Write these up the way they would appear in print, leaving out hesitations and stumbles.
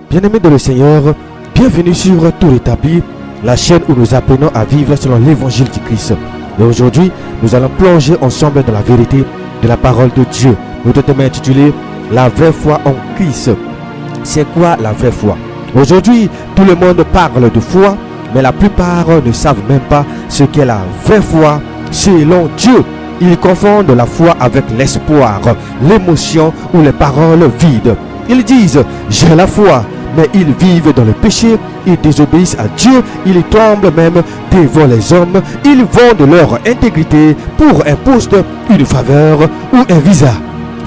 Bien-aimés de le Seigneur, bienvenue sur Tout Rétabli, la chaîne où nous apprenons à vivre selon l'évangile du Christ. Et aujourd'hui, nous allons plonger ensemble dans la vérité de la parole de Dieu. Notre thème est intitulé La vraie foi en Christ. C'est quoi la vraie foi? Aujourd'hui, tout le monde parle de foi, mais la plupart ne savent même pas ce qu'est la vraie foi selon Dieu. Ils confondent la foi avec l'espoir, l'émotion ou les paroles vides. Ils disent « j'ai la foi », mais ils vivent dans le péché, ils désobéissent à Dieu, ils tremblent même devant les hommes, ils vendent leur intégrité pour un poste, une faveur ou un visa.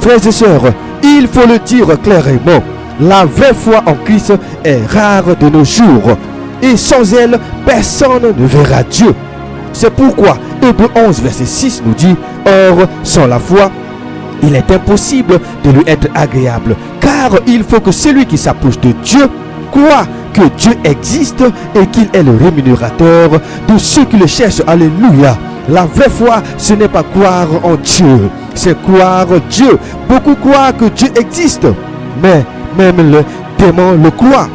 Frères et sœurs, il faut le dire clairement, la vraie foi en Christ est rare de nos jours et sans elle, personne ne verra Dieu. C'est pourquoi Hébreux 11 verset 6 nous dit « Or, sans la foi, il est impossible de lui être agréable, car il faut que celui qui s'approche de Dieu croit que Dieu existe et qu'il est le rémunérateur de ceux qui le cherchent. » Alléluia. La vraie foi, ce n'est pas croire en Dieu, c'est croire Dieu. Beaucoup croient que Dieu existe, mais même le démon le croit.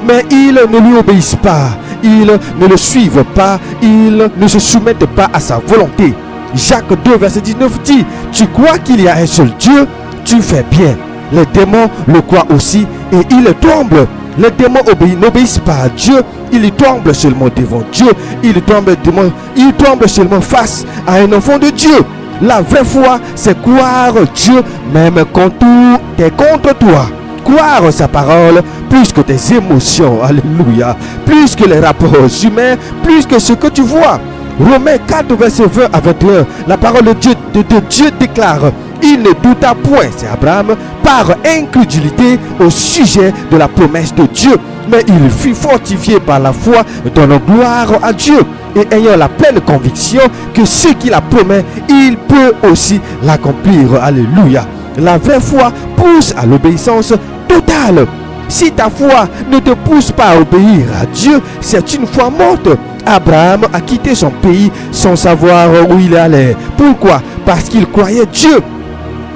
Mais ils ne lui obéissent pas, ils ne le suivent pas, ils ne se soumettent pas à sa volonté. Jacques 2 verset 19 dit « Tu crois qu'il y a un seul Dieu, tu fais bien. » Les démons le croient aussi et ils tremblent. Les démons n'obéissent pas à Dieu, ils tombent seulement devant Dieu, ils tombent seulement face à un enfant de Dieu. La vraie foi, c'est croire Dieu même quand tout est contre toi. Croire sa parole plus que tes émotions, alléluia, plus que les rapports humains, plus que ce que tu vois. Romains 4 verset 20 à 21, la parole de Dieu déclare: il ne douta point, c'est Abraham, par incrédulité au sujet de la promesse de Dieu, mais il fut fortifié par la foi, donnant gloire à Dieu et ayant la pleine conviction que ce qu'il a promis, il peut aussi l'accomplir. Alléluia. La vraie foi pousse à l'obéissance totale. Si ta foi ne te pousse pas à obéir à Dieu, c'est une foi morte. Abraham a quitté son pays sans savoir où il allait. Pourquoi? Parce qu'il croyait Dieu.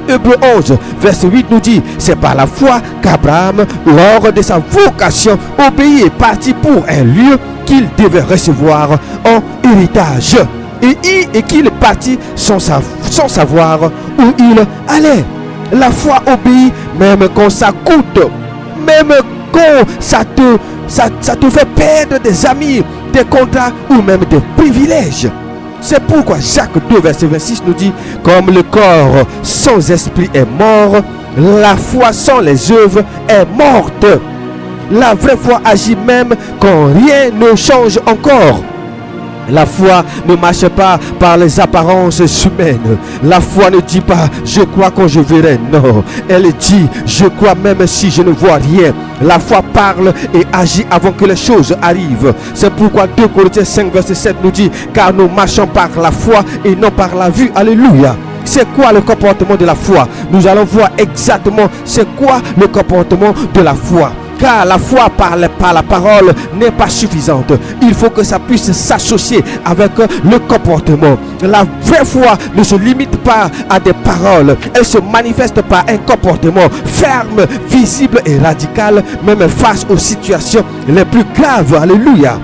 Hébreux 11, verset 8 nous dit, c'est par la foi qu'Abraham, lors de sa vocation, obéit et partit pour un lieu qu'il devait recevoir en héritage. Et qu'il partit sans savoir où il allait. La foi obéit même quand ça coûte, même quand ça te fait perdre des amis, des contrats ou même des privilèges. C'est pourquoi Jacques 2 verset 26 nous dit: comme le corps sans esprit est mort, la foi sans les œuvres est morte. La vraie foi agit même quand rien ne change encore. La foi ne marche pas par les apparences humaines. La foi ne dit pas « je crois quand je verrai ». Non, elle dit « je crois même si je ne vois rien ». La foi parle et agit avant que les choses arrivent. C'est pourquoi 2 Corinthiens 5 verset 7 nous dit « car nous marchons par la foi et non par la vue ». Alléluia. C'est quoi le comportement de la foi? Nous allons voir exactement c'est quoi le comportement de la foi. Car la foi par la parole n'est pas suffisante. Il faut que ça puisse s'associer avec le comportement. La vraie foi ne se limite pas à des paroles. Elle se manifeste par un comportement ferme, visible et radical, même face aux situations les plus graves. Alléluia.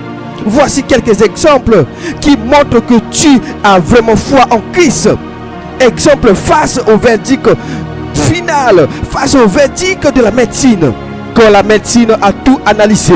Voici quelques exemples qui montrent que tu as vraiment foi en Christ. Exemple face au verdict final, face au verdict de la médecine. Quand la médecine a tout analysé,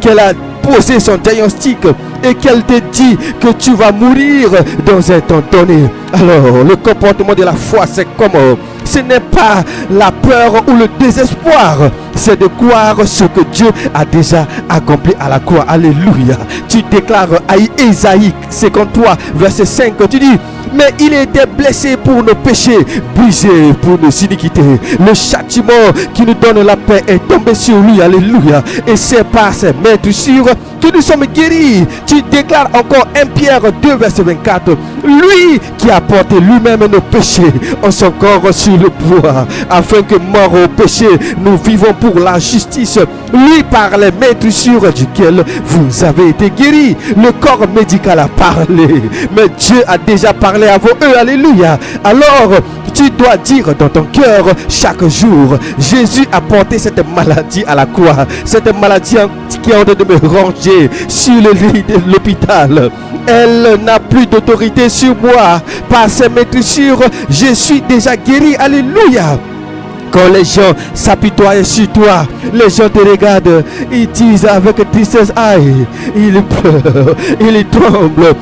qu'elle a posé son diagnostic et qu'elle te dit que tu vas mourir dans un temps donné, alors le comportement de la foi, c'est comment? Ce n'est pas la peur ou le désespoir, c'est de croire ce que Dieu a déjà accompli à la croix. Alléluia. Tu déclares à Isaïe 53 verset 5, tu dis: mais il était blessé pour nos péchés, brisé pour nos iniquités. Le châtiment qui nous donne la paix est tombé sur lui. Alléluia. Et c'est par ses meurtrissures que nous sommes guéris. Tu déclares encore 1 Pierre 2 verset 24. Lui qui a porté lui-même nos péchés en son corps sur le bois, afin que mort au péché, nous vivons pour la justice. Lui par les meurtrissures duquel vous avez été guéris. Le corps médical a parlé, mais Dieu a déjà parlé avant eux. Alléluia. Alors Tu dois dire dans ton cœur chaque jour, Jésus a porté cette maladie à la croix. Cette maladie qui est en train de me ranger sur le lit de l'hôpital. Elle n'a plus d'autorité sur moi. Par ses maîtrissures, je suis déjà guéri. Alléluia. Quand les gens s'apitoient sur toi, les gens te regardent, ils disent avec tristesse, aïe, ils pleurent, ils tremblent.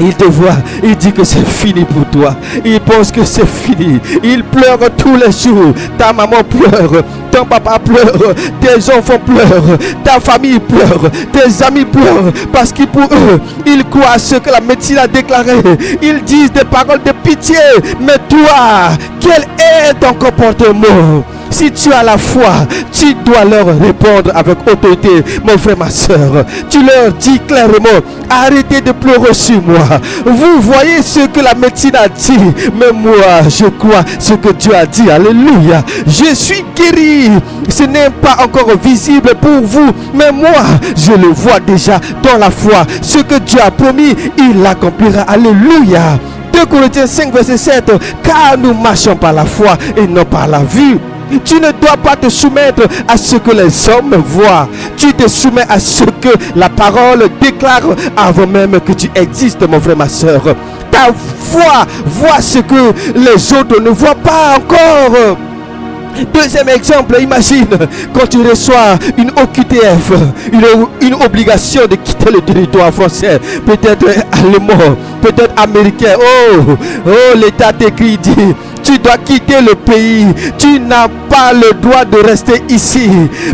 Il te voit, il dit que c'est fini pour toi. Il pense que c'est fini. Il pleure tous les jours. Ta maman pleure, ton papa pleure, tes enfants pleurent, ta famille pleure, tes amis pleurent. Parce que pour eux, ils croient à ce que la médecine a déclaré. Ils disent des paroles de pitié. Mais toi, quel est ton comportement? Si tu as la foi, tu dois leur répondre avec autorité, mon frère, ma soeur. Tu leur dis clairement, arrêtez de pleurer sur moi. Vous voyez ce que la médecine a dit, mais moi, je crois ce que Dieu a dit. Alléluia. Je suis guéri. Ce n'est pas encore visible pour vous, mais moi, je le vois déjà dans la foi. Ce que Dieu a promis, il l'accomplira. Alléluia. 2 Corinthiens 5, verset 7. Car nous marchons par la foi et non par la vue. Tu ne dois pas te soumettre à ce que les hommes voient. Tu te soumets à ce que la parole déclare avant même que tu existes, mon frère, ma soeur. Ta foi voit ce que les autres ne voient pas encore. Deuxième exemple, imagine quand tu reçois une OQTF, une obligation de quitter le territoire français, peut-être allemand, peut-être américain. Oh, l'État t'écrit, dit, tu dois quitter le pays, tu n'as pas le droit de rester ici.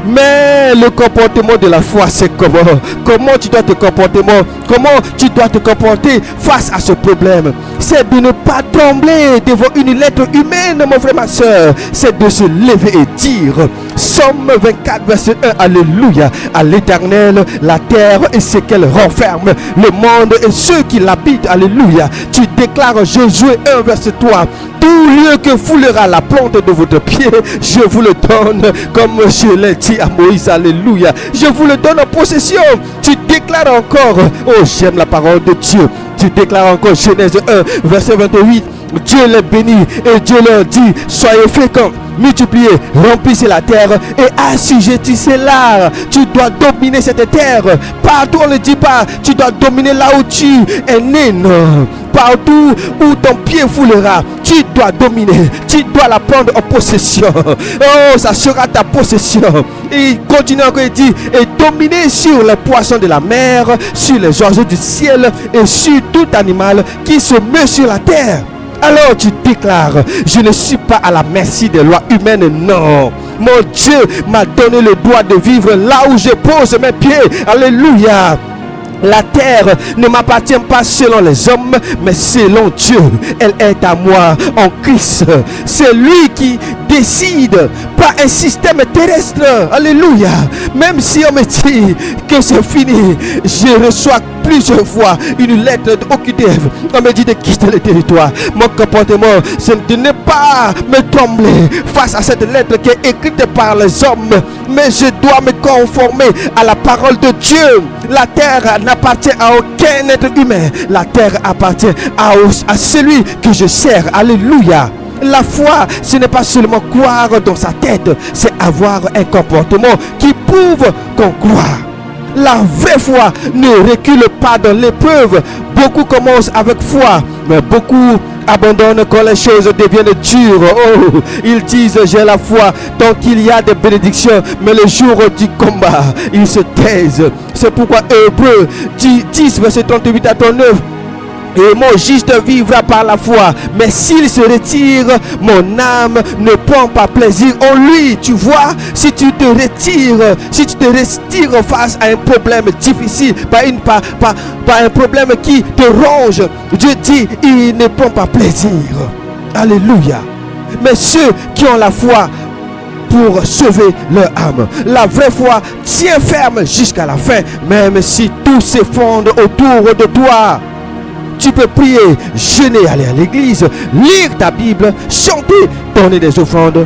Mais le comportement de la foi, c'est comment tu dois te comporter, comment tu dois te comporter face à ce problème. C'est de ne pas trembler devant une lettre humaine, mon frère, ma soeur. C'est de se lever et dire, Somme 24, verset 1, alléluia, à l'Éternel, la terre et ce qu'elle renferme, le monde et ceux qui l'habitent, alléluia. Tu déclares Josué 1, verset 3, tout lieu que foulera la plante de votre pied, je vous le donne, comme je l'ai dit à Moïse, alléluia. Je vous le donne en possession. Tu déclares encore, oh, j'aime la parole de Dieu. Tu déclares encore Genèse 1, verset 28. Dieu les bénit et Dieu leur dit, soyez féconds, multipliez, remplissez la terre et assujettissez-la. Tu dois dominer cette terre. Partout on ne dit pas, tu dois dominer là où tu es né, non. Partout où ton pied foulera, tu dois dominer, tu dois la prendre en possession. Oh, ça sera ta possession. Et il continue encore, il dit, et dominer sur les poissons de la mer, sur les oiseaux du ciel et sur tout animal qui se met sur la terre. Alors tu déclares, je ne suis pas à la merci des lois humaines, non. Mon Dieu m'a donné le droit de vivre là où je pose mes pieds. Alléluia. La terre ne m'appartient pas selon les hommes, mais selon Dieu. Elle est à moi en Christ. C'est lui qui décide, pas un système terrestre. Alléluia. Même si on me dit que c'est fini, je reçois plusieurs fois une lettre de OQTF. On me dit de quitter le territoire. Mon comportement, c'est de ne pas me trembler face à cette lettre qui est écrite par les hommes, mais je dois me conformer à la parole de Dieu. La terre n'appartient à aucun être humain. La terre appartient à celui que je sers. Alléluia. La foi, ce n'est pas seulement croire dans sa tête, c'est avoir un comportement qui prouve qu'on croit. La vraie foi ne recule pas dans l'épreuve. Beaucoup commencent avec foi, mais beaucoup abandonnent quand les choses deviennent dures. Oh, ils disent j'ai la foi tant qu'il y a des bénédictions, mais le jour du combat, ils se taisent. C'est pourquoi Hébreux 10, verset 38 à 39. Et mon juste vivra par la foi. Mais s'il se retire, mon âme ne prend pas plaisir en lui. Tu vois, si tu te retires face à un problème difficile, par un problème qui te ronge, Dieu dit, il ne prend pas plaisir. Alléluia. Mais ceux qui ont la foi pour sauver leur âme, la vraie foi tient ferme jusqu'à la fin, même si tout s'effondre autour de toi. Tu peux prier, jeûner, aller à l'église, lire ta Bible, chanter, donner des offrandes.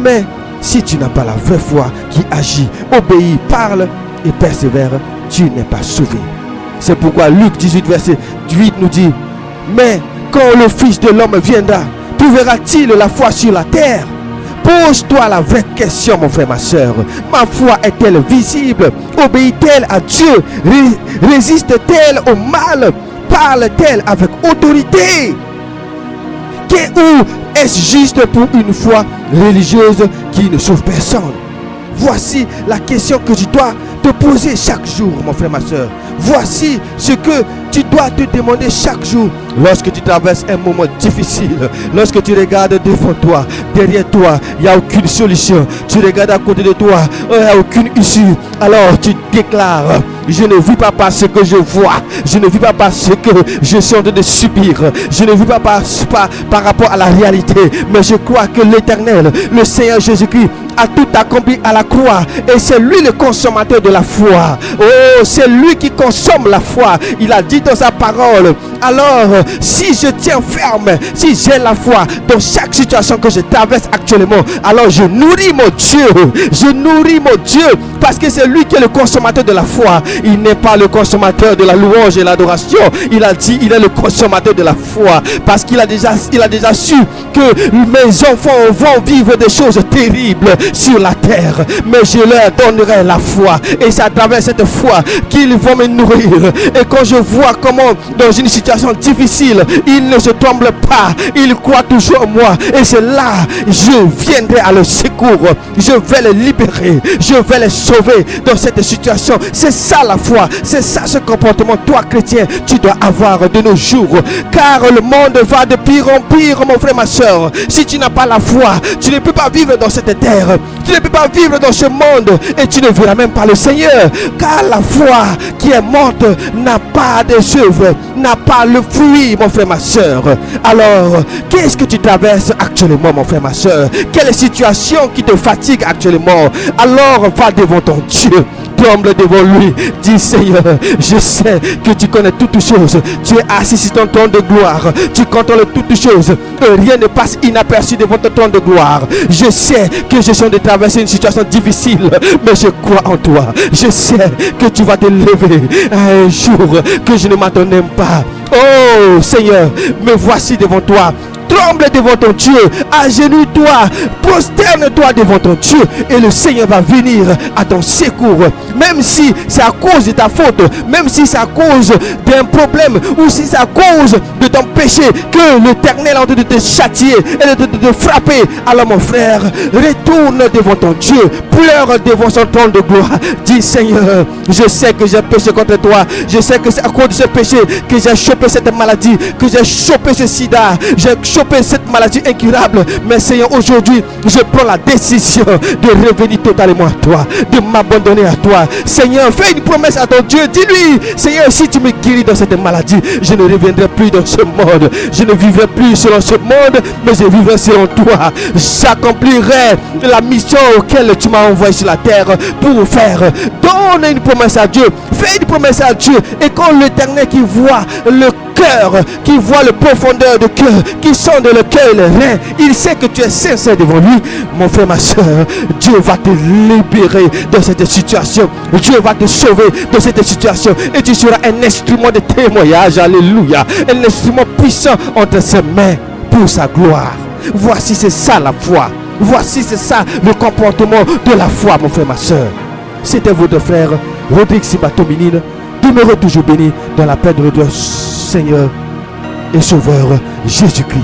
Mais si tu n'as pas la vraie foi qui agit, obéit, parle et persévère, tu n'es pas sauvé. C'est pourquoi Luc 18, verset 8 nous dit, mais quand le Fils de l'homme viendra, Trouvera-t-il la foi sur la terre? Pose-toi la vraie question, mon frère, ma soeur. Ma foi est-elle visible? Obéit-elle à Dieu? Résiste-t-elle au mal? Parle-t-elle avec autorité? Ou est-ce juste pour une foi religieuse qui ne sauve personne? Voici la question que tu dois te poser chaque jour, mon frère, ma soeur. Voici ce que tu dois te demander chaque jour lorsque tu traverses un moment difficile. Lorsque tu regardes devant toi, derrière toi, il n'y a aucune solution. Tu regardes à côté de toi, il n'y a aucune issue. Alors tu déclares: je ne vis pas par ce que je vois. Je ne vis pas par ce que je suis en train de subir. Je ne vis pas par rapport à la réalité. Mais je crois que l'Éternel, le Seigneur Jésus-Christ, a tout accompli à la croix. Et c'est lui le consommateur de la foi. Oh, c'est lui qui consomme la foi. Il a dit dans sa parole: alors, si je tiens ferme, si j'ai la foi dans chaque situation que je traverse actuellement, alors je nourris mon Dieu. Je nourris mon Dieu parce que c'est lui qui est le consommateur de la foi. Il n'est pas le consommateur de la louange et l'adoration. Il a dit il est le consommateur de la foi parce qu'il a déjà su que mes enfants vont vivre des choses terribles sur la terre, mais je leur donnerai la foi et c'est à travers cette foi qu'ils vont me nourrir. Et quand je vois comment dans une situation difficile ils ne se tremblent pas, ils croient toujours en moi, et c'est là je viendrai à leur secours, je vais les libérer, je vais les sauver dans cette situation. C'est ça la foi, c'est ça ce comportement toi chrétien tu dois avoir de nos jours, car le monde va de pire en pire, mon frère, ma soeur. Si tu n'as pas la foi, tu ne peux pas vivre dans cette terre, tu ne peux pas vivre dans ce monde, et tu ne verras même pas le Seigneur, car la foi qui est morte n'a pas des œuvres, n'a pas le fruit, mon frère, ma soeur. Alors qu'est-ce que tu traverses actuellement, mon frère, ma soeur? Quelle situation qui te fatigue actuellement? Alors va devant ton Dieu, tremble devant lui, dis: Seigneur, je sais que tu connais toutes choses, tu es assis sur ton trône de gloire, tu contrôles toutes choses, rien ne passe inaperçu devant ton trône de gloire. Je sais que je suis en train de traverser une situation difficile, mais je crois en toi. Je sais que tu vas te lever un jour que je ne m'attendais même pas. Oh Seigneur, me voici devant toi. Tremble devant ton Dieu, agenouille-toi, prosterne-toi devant ton Dieu, et le Seigneur va venir à ton secours. Même si c'est à cause de ta faute, même si c'est à cause d'un problème, ou si c'est à cause de ton péché que l'Éternel est en train de te châtier et de te frapper, alors mon frère, retourne devant ton Dieu, pleure devant son trône de gloire. Dis: Seigneur, je sais que j'ai péché contre toi, je sais que c'est à cause de ce péché que j'ai chopé cette maladie, que j'ai chopé ce sida, j'ai chopé cette maladie incurable. Mais Seigneur, aujourd'hui je prends la décision de revenir totalement à toi, de m'abandonner à toi. Seigneur, fais une promesse à ton Dieu, dis-lui: Seigneur, si tu me guéris dans cette maladie, je ne reviendrai plus dans ce monde, je ne vivrai plus selon ce monde, mais je vivrai selon toi. J'accomplirai la mission auquel tu m'as envoyé sur la terre pour faire. Donne une promesse à Dieu, fais une promesse à Dieu, et quand l'Éternel qui voit le cœur, qui voit le profondeur de cœur, qui sonde le cœur et le rein, il sait que tu es sincère devant lui. Mon frère, ma soeur, Dieu va te libérer dans cette situation, Dieu va te sauver dans cette situation, et tu seras un instrument de témoignage. Alléluia, un instrument puissant entre ses mains pour sa gloire. Voici, c'est ça la foi. Voici, c'est ça le comportement de la foi, mon frère, ma soeur. C'était votre frère Rodrigue Sibato-Minine. Demeurez toujours béni dans la paix de notre Seigneur et Sauveur Jésus-Christ.